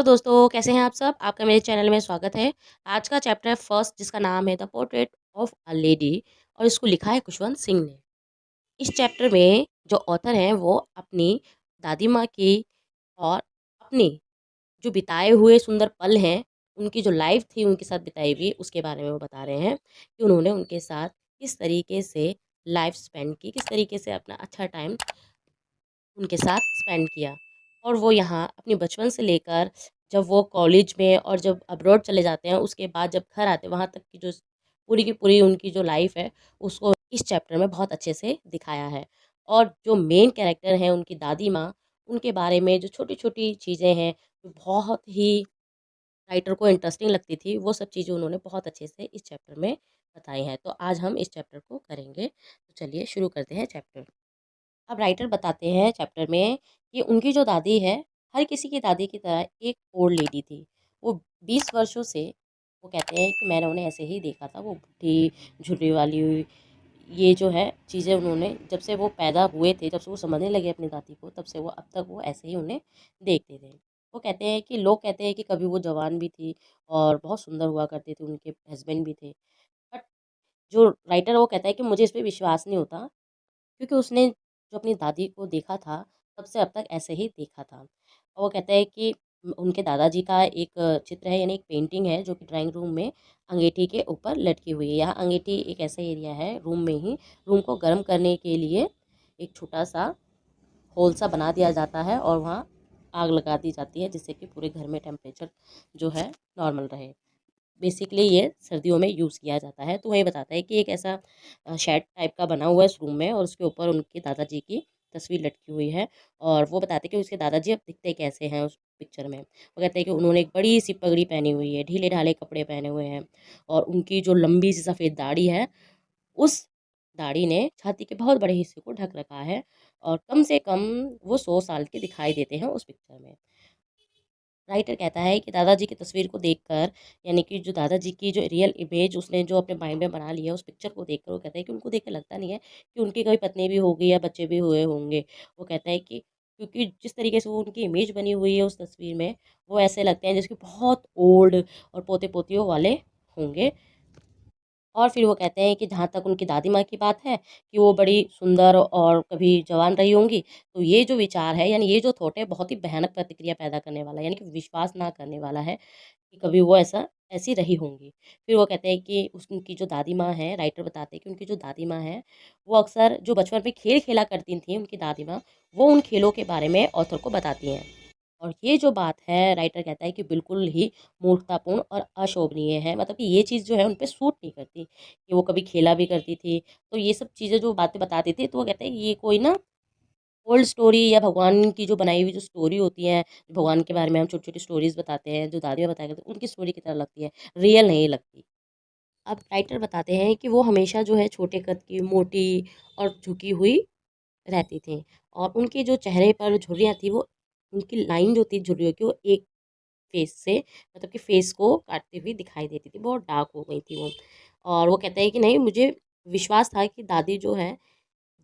Hello दोस्तों, कैसे हैं आप सब? आपका मेरे चैनल में स्वागत है। आज का चैप्टर है फर्स्ट, जिसका नाम है the portrait of a lady, और इसको लिखा है खुशवंत सिंह ने। इस चैप्टर में जो ऑथर हैं वो अपनी दादी माँ की और अपनी जो बिताए हुए सुंदर पल हैं, उनकी जो लाइफ थी उनके साथ बिताई हुई, उसके बारे में वो बता रहे हैं कि उन्होंने उनके साथ किस तरीके से लाइफ स्पेंड की, किस तरीके से अपना अच्छा टाइम उनके साथ स्पेंड किया। और वो यहाँ अपने बचपन से लेकर जब वो कॉलेज में और जब अब्रॉड चले जाते हैं, उसके बाद जब घर आते हैं, वहाँ तक की जो पूरी की पूरी उनकी जो लाइफ है, उसको इस चैप्टर में बहुत अच्छे से दिखाया है। और जो मेन कैरेक्टर हैं उनकी दादी माँ, उनके बारे में जो छोटी छोटी चीज़ें हैं, जो बहुत ही राइटर को इंटरेस्टिंग लगती थी, वो सब चीज़ें उन्होंने बहुत अच्छे से इस चैप्टर में बताई हैं। तो आज हम इस चैप्टर को करेंगे। तो चलिए शुरू करते हैं चैप्टर। अब राइटर बताते हैं चैप्टर में कि उनकी जो दादी है, हर किसी की दादी की तरह एक ओल्ड लेडी थी। वो 20 वर्षों से, वो कहते हैं कि मैंने उन्हें ऐसे ही देखा था, वो बुढ़ी झुर्री वाली हुई, ये जो है चीज़ें उन्होंने जब से वो पैदा हुए थे, जब से वो समझने लगे अपनी दादी को, तब से वो अब तक वो ऐसे ही उन्हें देखते थे। वो कहते हैं कि लोग कहते हैं कि कभी वो जवान भी थी और बहुत सुंदर हुआ करते थे, उनके हस्बैंड भी थे। बट जो राइटर वो कहता है कि मुझे इस पे विश्वास नहीं होता, क्योंकि उसने जो अपनी दादी को देखा था, तब से अब तक ऐसे ही देखा था। और वो कहता है कि उनके दादाजी का एक चित्र है, यानी एक पेंटिंग है, जो कि ड्राइंग रूम में अंगीठी के ऊपर लटकी हुई है। यहाँ अंगीठी एक ऐसा एरिया है रूम में ही, रूम को गर्म करने के लिए एक छोटा-सा होल सा बना दिया जाता है और वहाँ आग लगा दी जाती है, जिससे कि पूरे घर में टेम्परेचर जो है नॉर्मल रहे। बेसिकली ये सर्दियों में यूज़ किया जाता है। तो वही बताता है कि एक ऐसा शेड टाइप का बना हुआ है इस रूम में, और उसके ऊपर उनके दादाजी की तस्वीर लटकी हुई है। और वो बताते हैं कि उसके दादाजी अब दिखते कैसे हैं उस पिक्चर में। वो कहते हैं कि उन्होंने एक बड़ी सी पगड़ी पहनी हुई है, ढीले ढाले कपड़े पहने हुए हैं, और उनकी जो लंबी सी सफ़ेद दाढ़ी है, उस दाढ़ी ने छाती के बहुत बड़े हिस्से को ढक रखा है, और कम से कम वो 100 साल के दिखाई देते हैं उस पिक्चर में। राइटर कहता है कि दादाजी की तस्वीर को देखकर, यानी कि जो दादाजी की जो रियल इमेज उसने जो अपने माइंड में बना ली है, उस पिक्चर को देखकर वो कहता है कि उनको देख के लगता नहीं है कि उनकी कोई पत्नी भी होगी या बच्चे भी हुए होंगे। वो कहता है कि क्योंकि जिस तरीके से वो उनकी इमेज बनी हुई है उस तस्वीर में, वो ऐसे लगते हैं जैसे कि बहुत ओल्ड और पोते पोतियों वाले होंगे। और फिर वो कहते हैं कि जहाँ तक उनकी दादी माँ की बात है कि वो बड़ी सुंदर और कभी जवान रही होंगी, तो ये जो विचार है, यानी ये जो थॉट है, बहुत ही भयानक प्रतिक्रिया पैदा करने वाला है, यानी कि विश्वास ना करने वाला है कि कभी वो ऐसी रही होंगी। फिर वो कहते हैं कि उनकी जो दादी माँ हैं, राइटर बताते हैं कि उनकी जो दादी माँ हैं, वो अक्सर जो बचपन में खेल खेला करती थीं उनकी दादी माँ, वो उन खेलों के बारे में ऑथर को बताती हैं। और ये जो बात है, राइटर कहता है कि बिल्कुल ही मूर्खतापूर्ण और अशोभनीय है, मतलब कि ये चीज़ जो है उन पे सूट नहीं करती कि वो कभी खेला भी करती थी। तो ये सब चीज़ें जो बातें बताती थी, तो वो कहते हैं ये कोई ना ओल्ड स्टोरी या भगवान की जो बनाई हुई जो स्टोरी होती है, भगवान के बारे में हम छोटी छोटी स्टोरीज बताते हैं, जो दादियाँ बताया करती हैं, उनकी स्टोरी की तरह लगती है, रियल नहीं लगती। अब राइटर बताते हैं कि वो हमेशा जो है छोटे कद की, मोटी और झुकी हुई रहती थी, और उनके जो चेहरे पर झुर्रियाँ थी, वो उनकी लाइन जो थी झुर्रियों की, वो एक फेस से, मतलब कि फेस को काटती हुई दिखाई देती थी, बहुत डार्क हो गई थी वो। और वो कहता है कि नहीं, मुझे विश्वास था कि दादी जो है,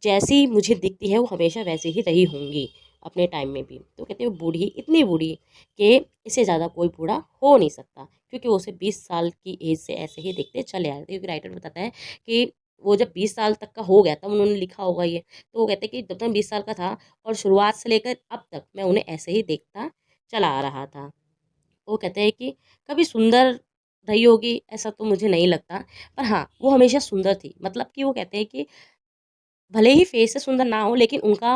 जैसी मुझे दिखती है वो हमेशा वैसे ही रही होंगी अपने टाइम में भी। तो कहते हैं बूढ़ी, इतनी बूढ़ी कि इससे ज़्यादा कोई बूढ़ा हो नहीं सकता, क्योंकि वो उसे 20 साल की एज से ऐसे ही देखते चले आए थे। क्योंकि राइटर बताता है कि वो जब 20 साल तक का हो गया तब उन्होंने लिखा होगा ये। तो वो कहते हैं कि जब तक 20 साल का था और शुरुआत से लेकर अब तक मैं उन्हें ऐसे ही देखता चला आ रहा था। वो कहते हैं कि कभी सुंदर रही होगी ऐसा तो मुझे नहीं लगता, पर हाँ, वो हमेशा सुंदर थी। मतलब कि वो कहते हैं कि भले ही फेस से सुंदर ना हो, लेकिन उनका,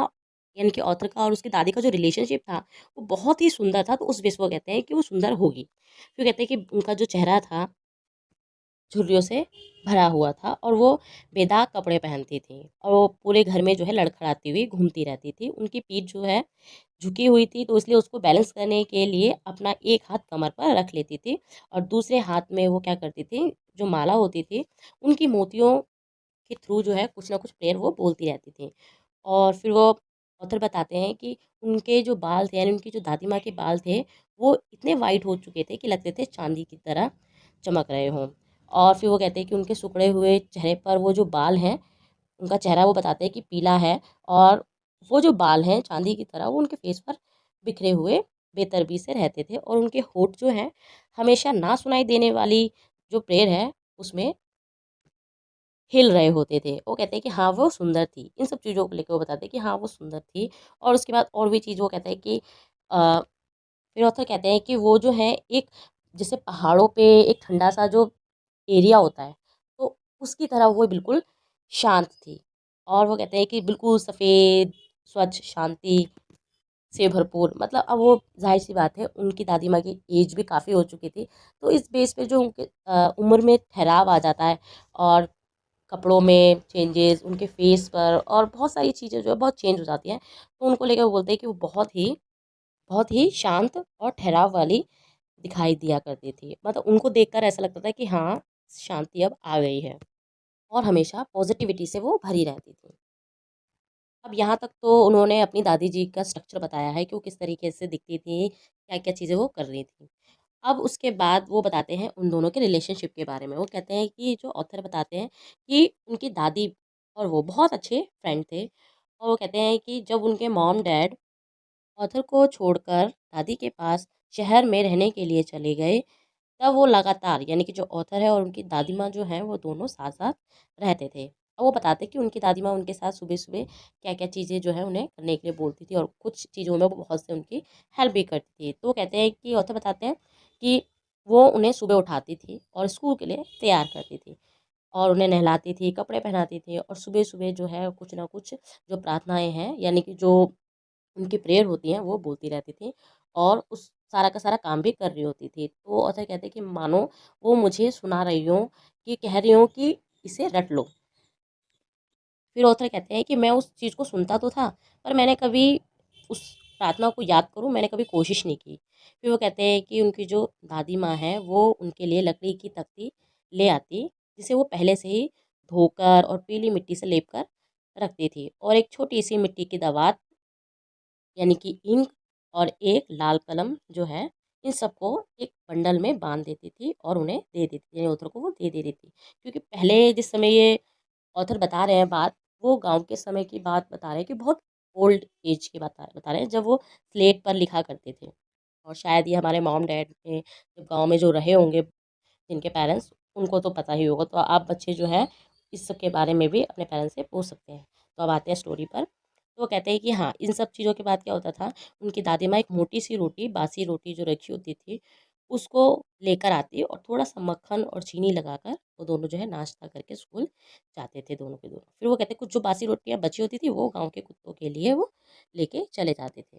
यानी कि ऑथर का और उसकी दादी का जो रिलेशनशिप था, वो बहुत ही सुंदर था, तो उस बेस पे वो कहते हैं कि वो सुंदर होगी। फिर कहते हैं कि उनका जो चेहरा था, झुर्रियों से भरा हुआ था, और वो बेदाग कपड़े पहनती थी, और वो पूरे घर में जो है लड़खड़ाती हुई घूमती रहती थी। उनकी पीठ जो है झुकी हुई थी, तो इसलिए उसको बैलेंस करने के लिए अपना एक हाथ कमर पर रख लेती थी, और दूसरे हाथ में वो क्या करती थी, जो माला होती थी, उनकी मोतियों के थ्रू जो है कुछ ना कुछ प्रेयर वो बोलती रहती थी। और फिर वो ऑथर बताते हैं कि उनके जो बाल थे, यानी उनकी जो दादी माँ के बाल थे, वो इतने वाइट हो चुके थे कि लगते थे चांदी की तरह चमक रहे हों। और फिर वो कहते हैं कि उनके सिकुड़े हुए चेहरे पर वो जो बाल हैं, उनका चेहरा वो बताते हैं कि पीला है, और वो जो बाल हैं चांदी की तरह, वो उनके फेस पर बिखरे हुए बेतरबी से रहते थे और उनके होठ जो हैं हमेशा ना सुनाई देने वाली जो प्रेयर है उसमें हिल रहे होते थे। वो कहते हैं कि हाँ, वो सुंदर थी। इन सब चीज़ों को लेके वो बताते हैं कि हाँ, वो सुंदर थी और उसके बाद और भी चीज़ वो कहते हैं कि अ, फिर ऑथर कहते हैं कि वो जो है एक जैसे पहाड़ों पे एक ठंडा-सा जो एरिया होता है, तो उसकी तरह वो बिल्कुल शांत थी। और वो कहते हैं कि बिल्कुल सफ़ेद, स्वच्छ, शांति से भरपूर मतलब अब वो ज़ाहिर-सी बात है उनकी दादी माँ की एज भी काफ़ी हो चुकी थी। तो इस बेस पे जो उनके उम्र में ठहराव आ जाता है और कपड़ों में चेंजेस, उनके फेस पर और बहुत सारी चीज़ें जो है बहुत चेंज हो जाती हैं। तो उनको लेके वो बोलते हैं कि वो बहुत ही शांत और ठहराव वाली दिखाई दिया करती थी। मतलब उनको देखकर ऐसा लगता था कि हाँ, शांति अब आ गई है और हमेशा पॉज़िटिविटी से वो भरी रहती थी। अब यहाँ तक तो उन्होंने अपनी दादी जी का स्ट्रक्चर बताया है कि वो किस तरीके से दिखती थी, क्या-क्या चीज़ें वो कर रही थी। अब उसके बाद वो बताते हैं उन दोनों के रिलेशनशिप के बारे में। वो कहते हैं कि जो ऑथर बताते हैं कि उनकी दादी और वो बहुत अच्छे फ्रेंड थे और वो कहते हैं कि जब उनके मॉम-डैड ऑथर को छोड़कर दादी के पास शहर में रहने के लिए चले गए, तब वो लगातार यानी कि जो ऑथर है और उनकी दादी माँ जो हैं वो दोनों साथ-साथ रहते थे। और वो बताते हैं कि उनकी दादी माँ उनके साथ सुबह-सुबह क्या-क्या चीज़ें जो है उन्हें करने के लिए बोलती थी और कुछ चीज़ों में वो बहुत से उनकी हेल्प भी करती थी। तो वो कहते हैं कि ऑथर बताते हैं कि वो उन्हें सुबह उठाती थी और स्कूल के लिए तैयार करती थी और उन्हें नहलाती थी, कपड़े पहनाती थी और सुबह-सुबह जो है कुछ ना कुछ जो प्रार्थनाएँ हैं यानी कि जो उनकी प्रेयर होती हैं वो बोलती रहती थी और उस सारा का सारा काम भी कर रही होती थी। तो ऑथर कहते हैं कि मानो वो मुझे सुना रही हों कि कह रही हों कि इसे रट लो। फिर ऑथर कहते हैं कि मैं उस चीज़ को सुनता तो था, पर मैंने कभी उस प्रार्थना को याद करूँ मैंने कभी कोशिश नहीं की। फिर वो कहते हैं कि उनकी जो दादी माँ हैं वो उनके लिए लकड़ी की तख्ती ले आती, जिसे वो पहले से ही धोकर और पीली मिट्टी से लेप कर रखती थी और एक छोटी-सी मिट्टी की दवात यानी कि इंक और एक लाल कलम जो है इन सबको एक बंडल में बांध देती थी और उन्हें दे देती थी यानी ऑथर को वो दे देती थी क्योंकि पहले जिस समय ये ऑथर बता रहे हैं बात वो गांव के समय की बात बता रहे हैं कि बहुत ओल्ड एज की बता रहे हैं जब वो स्लेट पर लिखा करते थे और शायद ये हमारे मॉम डैड ने जब गांव में जो रहे होंगे जिनके पेरेंट्स उनको तो पता ही होगा तो आप बच्चे जो है इस सब के बारे में भी अपने पेरेंट्स से पूछ सकते हैं। तो अब आते हैं स्टोरी पर। तो वो कहते हैं कि हाँ, इन सब चीज़ों के बाद क्या होता था, उनकी दादी माँ एक मोटी-सी रोटी, बासी रोटी जो रखी होती थी, उसको लेकर आती और थोड़ा-सा मक्खन और चीनी लगाकर वो दोनों जो है नाश्ता करके स्कूल जाते थे दोनों के दोनों। फिर वो कहते हैं कुछ जो बासी रोटियाँ बची होती थी वो गाँव के कुत्तों के लिए वो लेके चले जाते थे।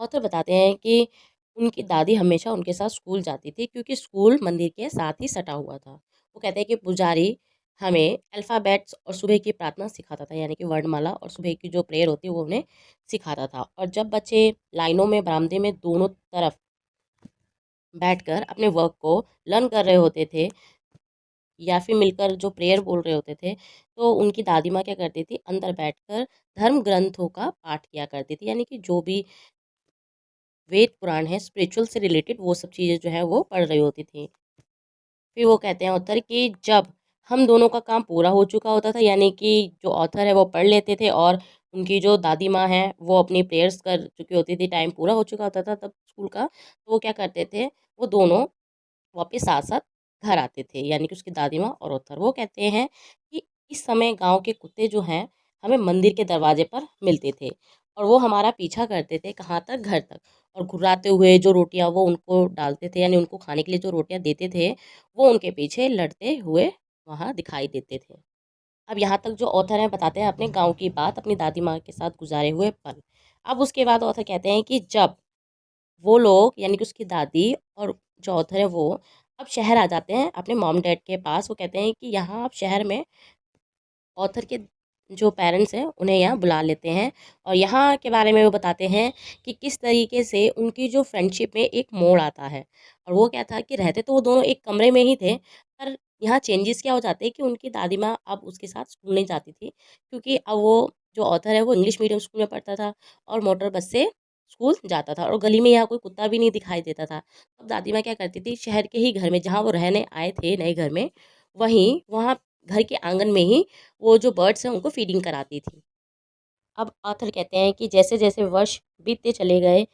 ऑथर बताते हैं कि उनकी दादी हमेशा उनके साथ स्कूल जाती थी क्योंकि स्कूल मंदिर के साथ ही सटा हुआ था। वो कहते हैं कि पुजारी हमें अल्फ़ाबेट्स और सुबह की प्रार्थना सिखाता था यानी कि वर्णमाला और सुबह की जो प्रेयर होती है वो उन्हें सिखाता था। और जब बच्चे लाइनों में बरामदे में दोनों तरफ बैठकर अपने वर्क को लर्न कर रहे होते थे या फिर मिलकर जो प्रेयर बोल रहे होते थे, तो उनकी दादी माँ क्या करती थी अंदर बैठकर धर्म ग्रंथों का पाठ किया करती थी। यानी कि जो भी वेद पुराण है स्पिरिचुअल से रिलेटेड वो सब चीज़ें जो है वो पढ़ रही होती थी। फिर वो कहते हैं ऑथर कि जब हम दोनों का काम पूरा हो चुका होता था यानी कि जो ऑथर है वो पढ़ लेते थे और उनकी जो दादी माँ है वो अपनी प्रेयर्स कर चुकी होती थी, टाइम पूरा हो चुका होता था तब स्कूल का, तो वो क्या करते थे, वो दोनों वापस साथ-साथ घर आते थे, यानी कि उसकी दादी माँ और ऑथर। वो कहते हैं कि इस समय गाँव के कुत्ते जो हैं, हमें मंदिर के दरवाजे पर मिलते थे और वो हमारा पीछा करते थे कहाँ तक, घर तक और घुर्राते हुए जो रोटियाँ वो उनको डालते थे यानी उनको खाने के लिए जो रोटियाँ देते थे, वो उनके पीछे लड़ते हुए वहाँ दिखाई देते थे। अब यहाँ तक जो ऑथर हैं बताते हैं अपने गाँव की बात, अपनी दादी माँ के साथ गुज़ारे हुए पल। अब उसके बाद ऑथर कहते हैं कि जब वो लोग यानी कि उसकी दादी और जो ऑथर है वो अब शहर आ जाते हैं अपने मॉम डैड के पास। वो कहते हैं कि यहाँ अब शहर में ऑथर के जो पेरेंट्स हैं उन्हें यहाँ बुला लेते हैं और यहाँ के बारे में वो बताते हैं कि किस तरीके से उनकी जो फ्रेंडशिप में एक मोड़ आता है। और वो क्या था कि रहते तो वो दोनों एक कमरे में ही थे, पर यहाँ चेंजेस क्या हो जाते हैं कि उनकी दादी माँ अब उसके साथ स्कूल नहीं जाती थी क्योंकि अब वो जो ऑथर है वो इंग्लिश मीडियम स्कूल में पढ़ता था और मोटर बस से स्कूल जाता था और गली में यहाँ कोई कुत्ता भी नहीं दिखाई देता था। अब दादी माँ क्या करती थी शहर के ही घर में जहाँ वो रहने आए थे नए घर में, वहीं वहाँ घर के आंगन में ही वो जो बर्ड्स हैं उनको फीडिंग कराती थी। अब ऑथर कहते हैं कि जैसे-जैसे वर्ष बीतते चले गए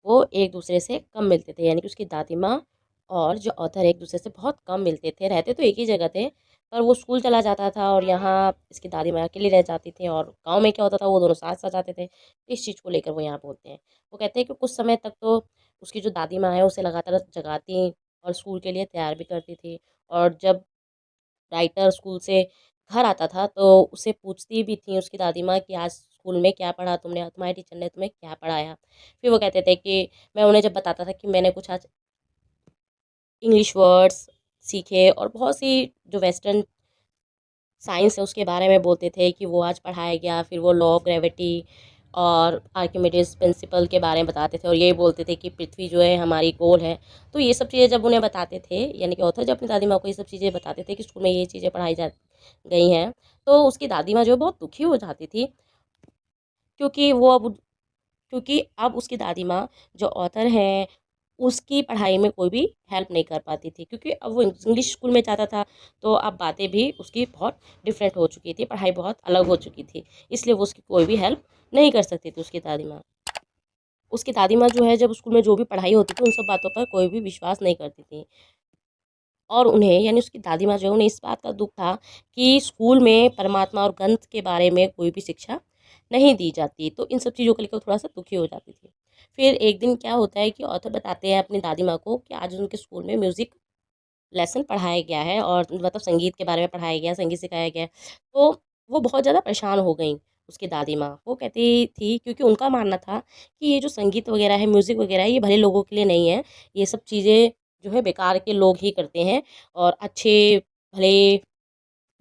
वो एक दूसरे से कम मिलते थे, यानी कि उसकी दादी माँ और जो ऑथर एक दूसरे से बहुत कम मिलते थे। रहते तो एक ही जगह थे, पर वो स्कूल चला जाता था और यहाँ इसकी दादी माँ अकेली रह जाती थी। और गांव में क्या होता था, वो दोनों साथ साथ जाते थे। इस चीज़ को लेकर वो यहाँ बोलते हैं। वो कहते हैं कि कुछ समय तक तो उसकी जो दादी माँ है उसे लगातार जगाती और स्कूल के लिए तैयार भी करती थी। और जब राइटर स्कूल से घर आता था तो उसे पूछती भी थी उसकी दादी माँ कि आज स्कूल में क्या पढ़ा तुमने, तुम्हारी टीचर ने तुम्हें क्या पढ़ाया। फिर वो कहते थे कि मैं उन्हें जब बताता था कि मैंने कुछ आज इंग्लिश वर्ड्स सीखे और बहुत सी जो वेस्टर्न साइंस है उसके बारे में बोलते थे कि वो आज पढ़ाया गया। फिर वो लॉ ऑफ ग्रेविटी और आर्किमिडीज प्रिंसिपल के बारे में बताते थे और ये बोलते थे कि पृथ्वी जो है हमारी गोल है। तो ये सब चीज़ें जब उन्हें बताते थे, यानी कि ऑथर जब अपनी दादी माँ को ये सब चीज़ें बताते थे कि स्कूल में ये चीज़ें पढ़ाई जा गई हैं, तो उसकी दादी माँ जो है बहुत दुखी हो जाती थी। क्योंकि वो अब क्योंकि अब उसकी दादी माँ जो ऑथर हैं उसकी पढ़ाई में कोई भी हेल्प नहीं कर पाती थी, क्योंकि अब वो इंग्लिश स्कूल में जाता था। तो अब बातें भी उसकी बहुत डिफरेंट हो चुकी थी, पढ़ाई बहुत अलग हो चुकी थी। इसलिए वो उसकी कोई भी हेल्प नहीं कर सकती थी उसकी दादी माँ जो है जब स्कूल में जो भी पढ़ाई होती थी उन सब बातों पर कोई भी विश्वास नहीं करती थी। और उन्हें, यानी उसकी दादी माँ जो है उन्हें इस बात का दुख था कि स्कूल में परमात्मा और ग्रंथ के बारे में कोई भी शिक्षा नहीं दी जाती। तो इन सब चीज़ों को लेकर थोड़ा सा दुखी हो जाती थी। फिर एक दिन क्या होता है कि ऑथर बताते हैं अपनी दादी माँ को कि आज उनके स्कूल में म्यूज़िक लेसन पढ़ाया गया है और मतलब संगीत के बारे में पढ़ाया गया, संगीत सिखाया गया है। तो वो बहुत ज़्यादा परेशान हो गईं, उसकी दादी माँ। वो कहती थी, क्योंकि उनका मानना था कि ये जो संगीत वगैरह है, म्यूज़िक वगैरह है, ये भले लोगों के लिए नहीं है। ये सब चीज़ें जो है बेकार के लोग ही करते हैं और अच्छे भले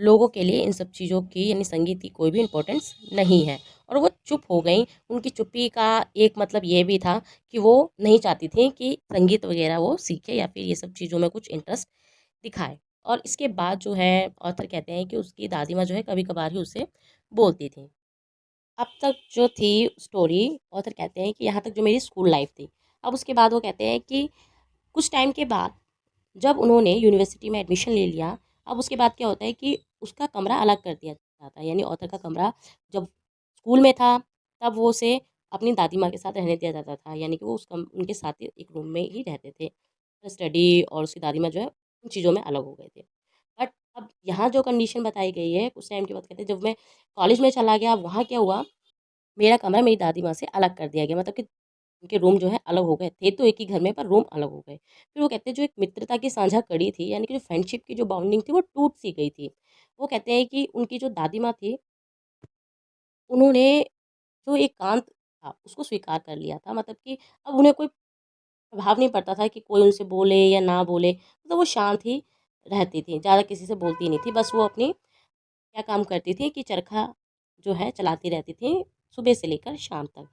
लोगों के लिए इन सब चीज़ों की, यानी संगीत की कोई भी इम्पोर्टेंस नहीं है। और वो चुप हो गईं। उनकी चुप्पी का एक मतलब ये भी था कि वो नहीं चाहती थी कि संगीत वगैरह वो सीखे या फिर ये सब चीज़ों में कुछ इंटरेस्ट दिखाए। और इसके बाद जो है ऑथर कहते हैं कि उसकी दादी माँ जो है कभी कभार ही उसे बोलती थी। अब तक जो थी स्टोरी, ऑथर कहते हैं कि यहाँ तक जो मेरी स्कूल लाइफ थी। अब उसके बाद वो कहते हैं कि कुछ टाइम के बाद जब उन्होंने यूनिवर्सिटी में एडमिशन ले लिया, अब उसके बाद क्या होता है कि उसका कमरा अलग कर दिया जाता है। यानी ऑथर का कमरा जब स्कूल में था तब वो उसे अपनी दादी माँ के साथ रहने दिया जाता था, यानी कि वो उनके साथ ही एक रूम में ही रहते थे। स्टडी और उसकी दादी माँ जो है उन चीज़ों में अलग हो गए थे। बट अब यहाँ जो कंडीशन बताई गई है, कुछ टाइम के बाद कहते हैं जब मैं कॉलेज में चला गया, वहाँ क्या हुआ, मेरा कमरा मेरी दादी माँ से अलग कर दिया गया। मतलब कि उनके रूम जो है अलग हो गए थे, तो एक ही घर में पर रूम अलग हो गए। फिर वो कहते हैं जो एक मित्रता की साझा कड़ी थी, यानी कि जो फ्रेंडशिप की जो बाउंडिंग थी वो टूट सी गई थी। वो कहते हैं कि उनकी जो दादी माँ थी, उन्होंने जो एकांत था उसको स्वीकार कर लिया था। मतलब कि अब उन्हें कोई प्रभाव नहीं पड़ता था कि कोई उनसे बोले या ना बोले। मतलब वो शांत ही रहती थी, ज़्यादा किसी से बोलती नहीं थी। बस वो अपनी क्या काम करती थी कि चरखा जो है चलाती रहती थी सुबह से लेकर शाम तक।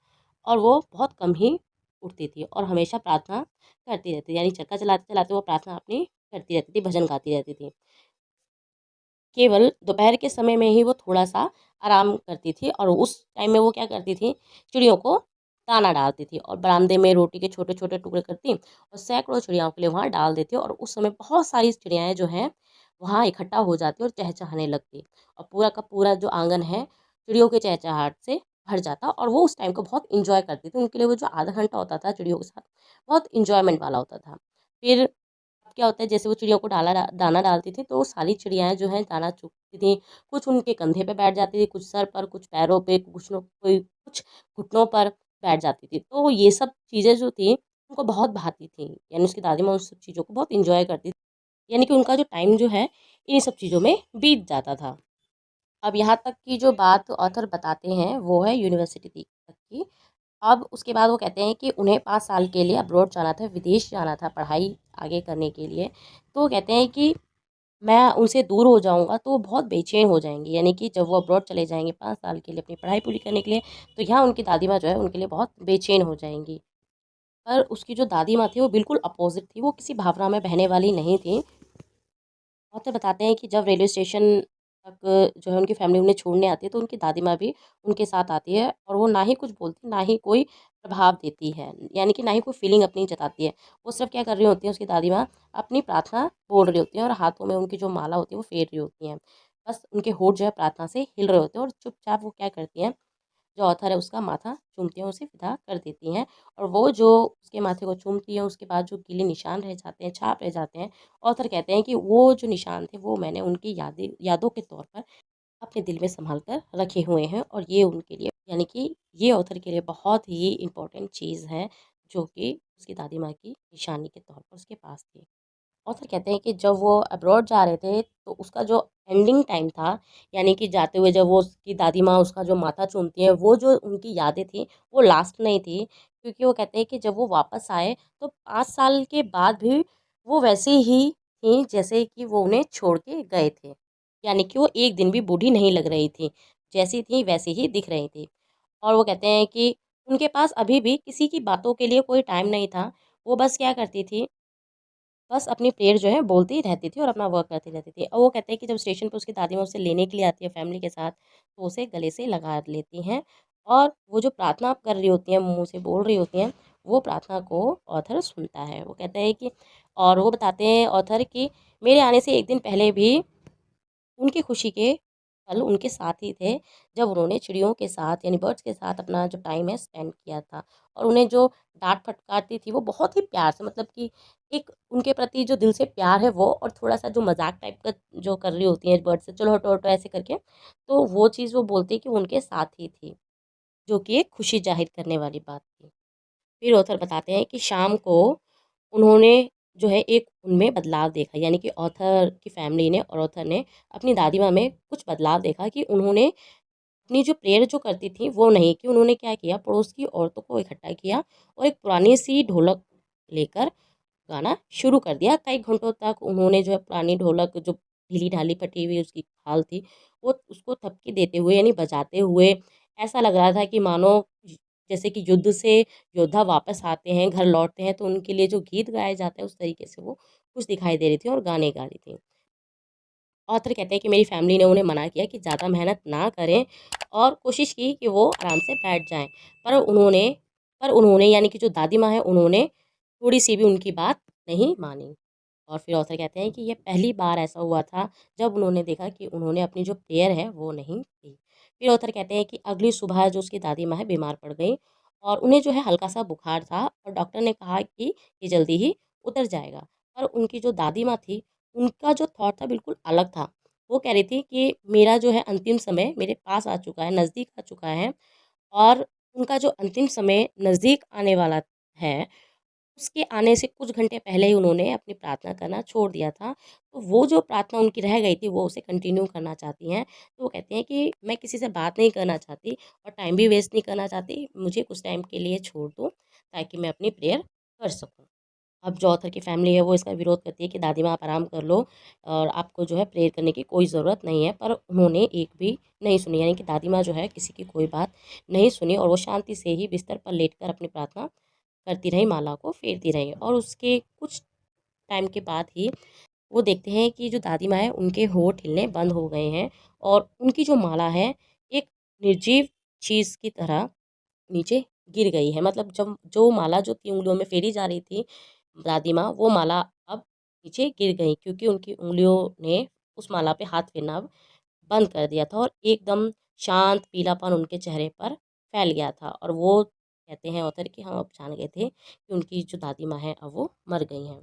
और वो बहुत कम ही उठती थी और हमेशा प्रार्थना करती रहती थी, यानी चरखा चलाते चलाते वो प्रार्थना अपनी करती रहती थी, भजन गाती रहती थी। केवल दोपहर के समय में ही वो थोड़ा-सा आराम करती थी और उस टाइम में वो क्या करती थी, चिड़ियों को दाना डालती थी और बरामदे में रोटी के छोटे-छोटे टुकड़े करती और सैकड़ों चिड़ियाओं के लिए वहाँ डाल देती और उस समय बहुत सारी चिड़ियाएँ जो हैं, वहाँ इकट्ठा हो जाती और चहचहाने लगती और पूरा का पूरा जो आँगन है, चिड़ियों के चहचहाट से भर जाता और वो उस टाइम को बहुत एन्जॉय करती थी। उनके लिए वो जो आधा घंटा होता था चिड़ियों के साथ, बहुत एन्जॉयमेंट वाला होता था। फिर क्या होता है, जैसे वो चिड़ियों को दाना डालती थी तो सारी चिड़ियाएँ जो हैं दाना चुगती थी। कुछ उनके कंधे पे बैठ जाती थी, कुछ सर पर, कुछ पैरों पे, कुछ घुटनों पर बैठ जाती थी। तो ये सब चीज़ें जो थी उनको बहुत भाती थी। यानी उसकी दादी माँ उन सब चीज़ों को बहुत एन्जॉय करती थी। यानी कि उनका जो टाइम जो है इन्हीं सब चीज़ों में बीत जाता था। अब यहाँ तक की जो बात ऑथर बताते हैं वो है यूनिवर्सिटी तक की। अब उसके बाद वो कहते हैं कि उन्हें 5 साल के लिए अब्रॉड जाना था, विदेश जाना था पढ़ाई आगे करने के लिए। तो वो कहते हैं कि मैं उनसे दूर हो जाऊँगा तो वो बहुत बेचैन हो जाएँगी। यानी कि जब वो अब्रॉड चले जाएँगे 5 साल के लिए अपनी पढ़ाई पूरी करने के लिए, तो यहाँ उनकी दादी माँ जो है उनके लिए बहुत बेचैन हो जाएँगी। पर उसकी जो दादी माँ थी वो बिल्कुल अपोज़िट थी, वो किसी भावना में बहने वाली नहीं थी। ऑथर बताते हैं कि जब रेलवे स्टेशन तक जो है उनकी फैमिली उन्हें छोड़ने आती है तो उनकी दादी माँ भी उनके साथ आती है और वो ना ही कुछ बोलती, ना ही कोई प्रभाव देती है, यानी कि ना ही कोई फीलिंग अपनी जताती है। वो सिर्फ क्या कर रही होती हैं, उसकी दादी माँ अपनी प्रार्थना बोल रही होती हैं और हाथों में उनकी जो माला होती है वो फेर रही होती हैं। बस उनके होंठ जो है प्रार्थना से हिल रहे होते हैं और चुपचाप वो क्या करती हैं, जो ऑथर है उसका माथा चूमती हैं, उसे फिदा कर देती हैं। और वो जो उसके माथे को चूमती है उसके बाद जो गीले निशान रह जाते हैं, छाप रह जाते हैं, ऑथर कहते हैं कि वो जो निशान थे वो मैंने उनकी यादों के तौर पर अपने दिल में संभाल कर रखे हुए हैं, और ये उनके लिए यानी कि ये ऑथर के लिए बहुत ही इम्पोर्टेंट चीज़ है, जो कि उसकी दादी माँ की निशानी के तौर पर उसके पास थी। ऑथर कहते हैं कि जब वो अब्रॉड जा रहे थे तो उसका जो एंडिंग टाइम था, यानी कि जाते हुए जब वो उसकी दादी माँ उसका जो माथा चूमती हैं, वो जो उनकी यादें थी वो लास्ट नहीं थी, क्योंकि वो कहते हैं कि जब वो वापस आए तो 5 साल के बाद भी वो वैसे ही थी जैसे कि वो उन्हें छोड़ के गए थे। यानी कि वो एक दिन भी बूढ़ी नहीं लग रही थी, जैसी थी वैसी ही दिख रही थी। और वो कहते हैं कि उनके पास अभी भी किसी की बातों के लिए कोई टाइम नहीं था। वो बस क्या करती थी, बस अपनी प्रेयर जो है बोलती रहती थी और अपना वर्क करती रहती थी। और वो कहते हैं कि जब स्टेशन पे उसकी दादी माँ उसे लेने के लिए आती है फैमिली के साथ, तो उसे गले से लगा लेती हैं, और वो जो प्रार्थना कर रही होती हैं, मुँह से बोल रही होती हैं, वो प्रार्थना को ऑथर सुनता है। वो कहते हैं कि, और वो बताते हैं ऑथर कि मेरे आने से 1 दिन पहले भी उनकी खुशी के पल उनके साथ ही थे, जब उन्होंने चिड़ियों के साथ यानी बर्ड्स के साथ अपना जो टाइम है स्पेंड किया था। और उन्हें जो डाँट फटकारती थी वो बहुत ही प्यार से, मतलब कि एक उनके प्रति जो दिल से प्यार है वो, और थोड़ा-सा जो मज़ाक टाइप का जो कर रही होती हैं बर्ड से, चलो हटो, हटो ऐसे करके, तो वो चीज़ वो बोलती है कि वो उनके साथ ही थी, जो कि एक खुशी ज़ाहिर करने वाली बात थी। फिर ऑथर बताते हैं कि शाम को उन्होंने जो है एक उनमें बदलाव देखा, यानी कि ऑथर की फैमिली ने और ऑथर ने अपनी दादी माँ में कुछ बदलाव देखा, कि उन्होंने अपनी जो प्रेयर जो करती थी वो नहीं की, उन्होंने क्या किया, पड़ोस की औरतों को इकट्ठा किया और एक पुरानी सी ढोलक लेकर गाना शुरू कर दिया। कई घंटों तक उन्होंने जो है पुरानी ढोलक जो ढीली-ढाली फटी हुई उसकी खाल थी, वो उसको थपकी देते हुए यानी बजाते हुए ऐसा लग रहा था कि मानो जैसे कि युद्ध से योद्धा वापस आते हैं, घर लौटते हैं तो उनके लिए जो गीत गाए जाते हैं उस तरीके से वो कुछ दिखाई दे रही थी और गाने गा रही थी। ऑथर कहते हैं कि मेरी फैमिली ने उन्हें मना किया कि ज़्यादा मेहनत ना करें, और कोशिश की कि वो आराम से बैठ जाएँ। पर उन्होंने यानी कि जो दादी माँ हैं उन्होंने थोड़ी-सी भी उनकी बात नहीं मानी। और फिर ऑथर कहते हैं कि ये पहली बार ऐसा हुआ था जब उन्होंने देखा कि उन्होंने अपनी जो प्रेयर है वो नहीं की। फिर ऑथर कहते हैं कि अगली सुबह जो उसकी दादी माँ है बीमार पड़ गईं, और उन्हें जो है हल्का-सा बुखार था, और डॉक्टर ने कहा कि ये जल्दी ही उतर जाएगा। पर उनकी जो दादी माँ थी, उनका जो थॉट था बिल्कुल अलग था। वो कह रही थी कि मेरा जो है अंतिम समय मेरे पास आ चुका है, नज़दीक आ चुका है, और उनका जो अंतिम समय नज़दीक आने वाला है, उसके आने से कुछ घंटे पहले ही उन्होंने अपनी प्रार्थना करना छोड़ दिया था। तो वो जो प्रार्थना उनकी रह गई थी, वो उसे कंटिन्यू करना चाहती हैं। तो वो कहती हैं कि मैं किसी से बात नहीं करना चाहती और टाइम भी वेस्ट नहीं करना चाहती। मुझे कुछ टाइम के लिए छोड़ दो, ताकि मैं अपनी प्रेयर कर सकूँ। अब जो ऑथर की फैमिली है वो इसका विरोध करती है कि दादी माँ आप आराम कर लो, और आपको जो है प्रेयर करने की कोई ज़रूरत नहीं है। पर उन्होंने एक भी नहीं सुनी, यानी कि दादी माँ जो है किसी की कोई बात नहीं सुनी, और वो शांति से ही बिस्तर पर लेटकर अपनी प्रार्थना करती रहीं, माला को फेरती रहीं। और उसके कुछ टाइम के बाद ही वो देखते हैं कि जो दादी माँ है उनके होंठ हिलने बंद हो गए हैं, और उनकी जो माला है एक निर्जीव चीज़ की तरह नीचे गिर गई है। मतलब जब जो माला जो 3 उँगलियों में फेरी जा रही थी दादी माँ, वो माला अब नीचे गिर गई, क्योंकि उनकी उँगलियों ने उस माला पे हाथ फेरना अब बंद कर दिया था, और एकदम शांत पीलापन उनके चेहरे पर फैल गया था। और वो कहते हैं ऑथर कि हम अब जान गए थे कि उनकी जो दादी माँ हैं अब वो मर गई हैं।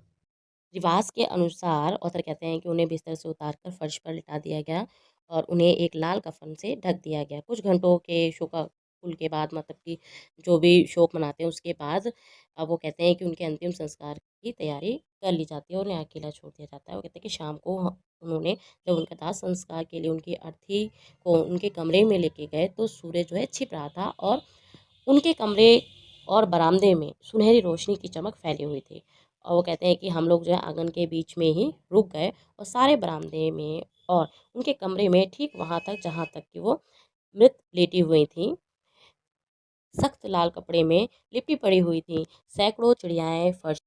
रिवाज के अनुसार ऑथर कहते हैं कि उन्हें बिस्तर से उतारकर फर्श पर लिटा दिया गया, और उन्हें एक लाल कफ़न से ढक दिया गया। कुछ घंटों के शोकाकुल के बाद, मतलब कि जो भी शोक मनाते हैं उसके बाद, अब वो कहते हैं कि उनके अंतिम संस्कार की तैयारी कर ली जाती है और उन्हें अकेला छोड़ दिया जाता है। वो कहते हैं कि शाम को उन्होंने जब उनका दाह संस्कार के लिए उनकी अर्थी को उनके कमरे में लेके गए, तो सूर्य जो है छिप रहा था, और उनके कमरे और बरामदे में सुनहरी रोशनी की चमक फैली हुई थी। और वो कहते हैं कि हम लोग जो है आंगन के बीच में ही रुक गए, और सारे बरामदे में और उनके कमरे में ठीक वहाँ तक जहाँ तक कि वो मृत लेटी हुई थी, सख्त लाल कपड़े में लिपटी पड़ी हुई थी। सैकड़ों चिड़ियाएँ फर्श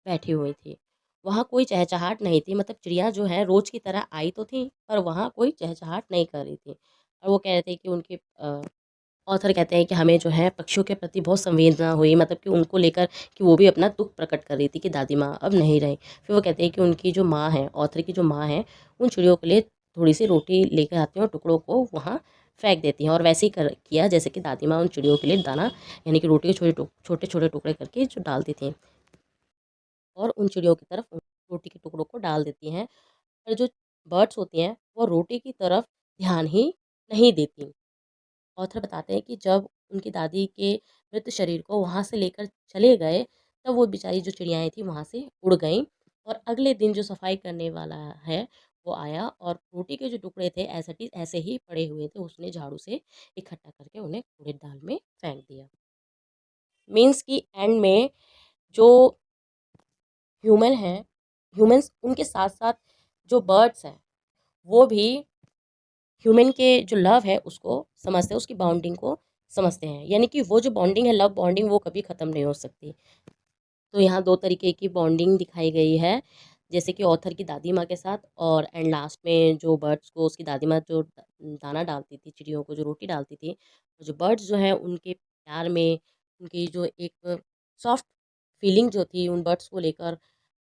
बैठी हुई थी। वहाँ कोई चहचहाट नहीं थी, मतलब चिड़िया जो है रोज़ की तरह आई तो थी, पर वहाँ कोई चहचहाट नहीं कर रही थी। और वो कह रहे थे कि उनके ऑथर कहते हैं कि हमें जो है पक्षियों के प्रति बहुत संवेदना हुई, मतलब कि उनको लेकर कि वो भी अपना दुःख प्रकट कर रही थी कि दादी माँ अब नहीं रहीं। फिर वो कहते हैं कि उनकी जो माँ है, ऑथर की जो माँ है, उन चिड़ियों के लिए थोड़ी सी रोटी लेकर आती हैं और टुकड़ों को वहाँ फेंक देती हैं। और वैसे ही किया जैसे कि दादी माँ उन चिड़ियों के लिए दाना यानी कि रोटी के छोटे छोटे टुकड़े करके जो डालती थी और उन चिड़ियों की तरफ रोटी के टुकड़ों को डाल देती हैं। और जो बर्ड्स होती हैं वो रोटी की तरफ ध्यान ही नहीं देती। ऑथर बताते हैं कि जब उनकी दादी के मृत शरीर को वहाँ से लेकर चले गए, तब वो बेचारी जो चिड़ियाएँ थी वहाँ से उड़ गईं। और अगले दिन जो सफाई करने वाला है, वो आया और रोटी के जो टुकड़े थे एज़ इट इज़ ऐसे ही पड़े हुए थे, उसने झाड़ू से इकट्ठा करके उन्हें कूड़ेदान में फेंक दिया। मीन्स कि एंड में जो ह्यूमन हैं ह्यूमन्स उनके साथ-साथ जो बर्ड्स हैं, वो भी ह्यूमन के जो लव है उसको समझते हैं, उसकी बॉन्डिंग को समझते हैं। यानी कि वो जो बॉन्डिंग है, लव बॉन्डिंग, वो कभी ख़त्म नहीं हो सकती। तो यहाँ 2 तरीके की बॉन्डिंग दिखाई गई है, जैसे कि ऑथर की दादी माँ के साथ और एंड लास्ट में जो बर्ड्स को उसकी दादी माँ जो दाना डालती थी, चिड़ियों को जो रोटी डालती थी, जो बर्ड्स जो हैं उनके प्यार में, उनकी जो एक सॉफ्ट फीलिंग जो थी उन बर्ड्स को लेकर,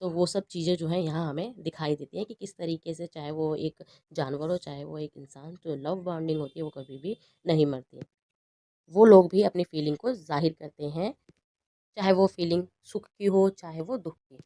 तो वो सब चीज़ें जो हैं यहाँ हमें दिखाई देती हैं कि किस तरीके से चाहे वो एक जानवर हो, चाहे वो एक इंसान, जो लव बॉन्डिंग होती है वो कभी भी नहीं मरती। वो लोग भी अपनी फीलिंग को ज़ाहिर करते हैं, चाहे वो फीलिंग सुख की हो, चाहे वो दुःख की।